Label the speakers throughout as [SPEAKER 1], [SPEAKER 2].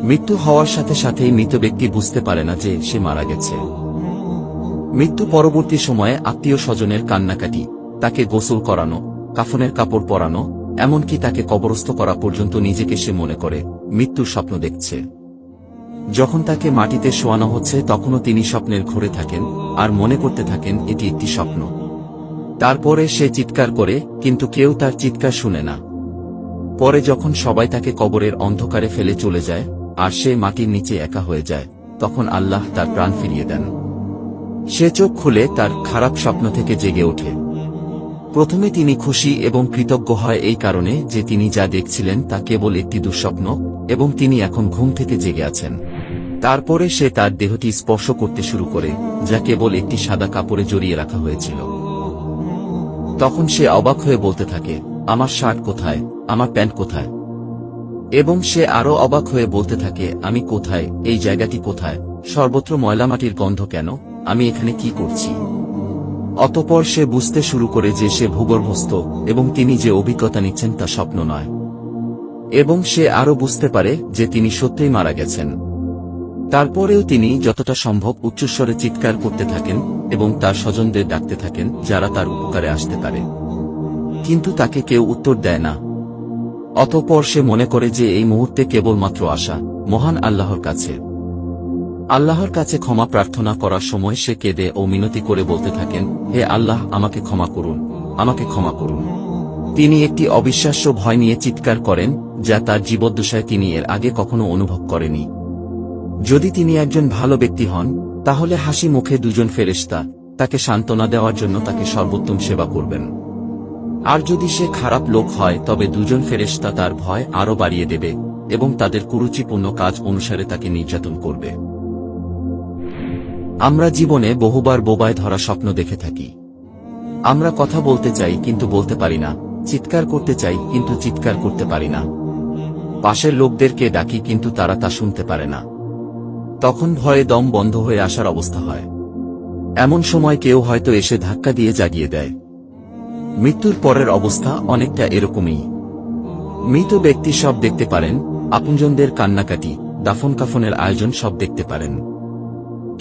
[SPEAKER 1] মৃত্যু হওয়ার সাথে সাথেই মৃত ব্যক্তি বুঝতে পারে না যে সে মারা গেছে। মৃত্যু পরবর্তী সময়ে আত্মীয় স্বজনের কান্নাকাটি, তাকে গোসল করানো, কাফনের কাপড় পরানো, এমনকি তাকে কবরস্থ করা পর্যন্ত নিজেকে সে মনে করে মৃত্যুর স্বপ্ন দেখছে। যখন তাকে মাটিতে শোয়ানো হচ্ছে তখনও তিনি স্বপ্নের ঘোরে থাকেন আর মনে করতে থাকেন এটি একটি স্বপ্ন। তারপরে সে চিৎকার করে, কিন্তু কেউ তার চিৎকার শুনে না। পরে যখন সবাই তাকে কবরের অন্ধকারে ফেলে চলে যায় আর সে মাটির নিচে একা হয়ে যায়, তখন আল্লাহ তার প্রাণ ফিরিয়ে দেন। সে চোখ খুলে তার খারাপ স্বপ্ন থেকে জেগে ওঠে। প্রথমে তিনি খুশি এবং কৃতজ্ঞ হয় এই কারণে যে তিনি যা দেখছিলেন তা কেবল একটি দুঃস্বপ্ন এবং তিনি এখন ঘুম থেকে জেগে আছেন। তারপরে সে তার দেহটি স্পর্শ করতে শুরু করে, যা কেবল একটি সাদা কাপড়ে জড়িয়ে রাখা হয়েছিল। তখন সে অবাক হয়ে বলতে থাকে, আমার শার্ট কোথায়, আমার প্যান্ট কোথায়? এবং সে আরও অবাক হয়ে বলতে থাকে, আমি কোথায়, এই জায়গাটি কোথায়, সর্বত্র ময়লামাটির গন্ধ কেন, আমি এখানে কি করছি? অতঃপর সে বুঝতে শুরু করে যে সে ভূগর্ভস্থ এবং তিনি যে অভিজ্ঞতা নিচ্ছেন তা স্বপ্ন নয়। এবং সে আরও বুঝতে পারে যে তিনি সত্যিই মারা গেছেন। তারপরেও তিনি যতটা সম্ভব উচ্চস্বরে চিৎকার করতে থাকেন এবং তার স্বজনদের ডাকতে থাকেন যারা তার উপকারে আসতে পারে, কিন্তু তাকে কেউ উত্তর দেয় না। অতঃপর সে মনে করে যে এই মুহূর্তে কেবলমাত্র আশা মহান আল্লাহর কাছে। আল্লাহর কাছে ক্ষমা প্রার্থনা করার সময় সে কেঁদে ও মিনতি করে বলতে থাকেন, হে আল্লাহ, আমাকে ক্ষমা করুন, আমাকে ক্ষমা করুন। তিনি একটি অবিশ্বাস্য ভয় নিয়ে চিৎকার করেন যা তার জীবদ্দশায় তিনি এর আগে কখনো অনুভব করেনি। যদি তিনি একজন ভালো ব্যক্তি হন, তাহলে হাসি মুখে দুজন ফেরেশতা তাকে সান্ত্বনা দেওয়ার জন্য তাকে সর্বোত্তম সেবা করবেন। আর যদি সে খারাপ লোক হয় তবে দুজন ফেরেশতা তার ভয় আরও বাড়িয়ে দেবে এবং তাদের কুরুচিপূর্ণ কাজ অনুসারে তাকে নির্যাতন করবে। আমরা জীবনে বহুবার বোবায় ধরা স্বপ্ন দেখে থাকি। আমরা কথা বলতে চাই কিন্তু বলতে পারি না, চিৎকার করতে চাই কিন্তু চিৎকার করতে পারি না। পাশের লোকদেরকে ডাকি কিন্তু তারা তা শুনতে পারে না। তখন ভয়ে দম বন্ধ হয়ে আসার অবস্থা হয়। এমন সময় কেউ হয়তো এসে ধাক্কা দিয়ে জাগিয়ে দেয়। মৃত্যুর পরের অবস্থা অনেকটা এরকমই। মৃত ব্যক্তি সব দেখতে পারেন, আপনজনদের কান্নাকাটি, দাফন কাফনের আয়োজন সব দেখতে পারেন,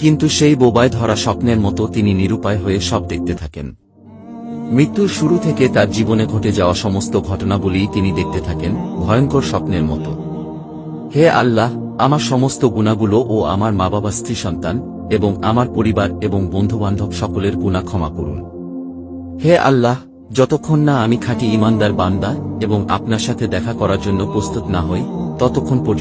[SPEAKER 1] কিন্তু সেই বোবায় ধরা স্বপ্নের মতো তিনি নিরুপায় হয়ে সব দেখতে থাকেন। মৃত্যুর শুরু থেকে তার জীবনে ঘটে যাওয়া সমস্ত ঘটনাবলী তিনি দেখতে থাকেন ভয়ঙ্কর স্বপ্নের মতো। হে আল্লাহ, আমার সমস্ত গুনাহগুলো ও আমার মা বাবা, স্ত্রী, সন্তান এবং আমার পরিবার এবং বন্ধুবান্ধব সকলের গুনাহ ক্ষমা করুন। হে আল্লাহ, যতক্ষণ না আমি খাঁটি ঈমানদার বান্দা এবং আপনার সাথে দেখা করার জন্য প্রস্তুত না হই, ততক্ষণ পর্যন্ত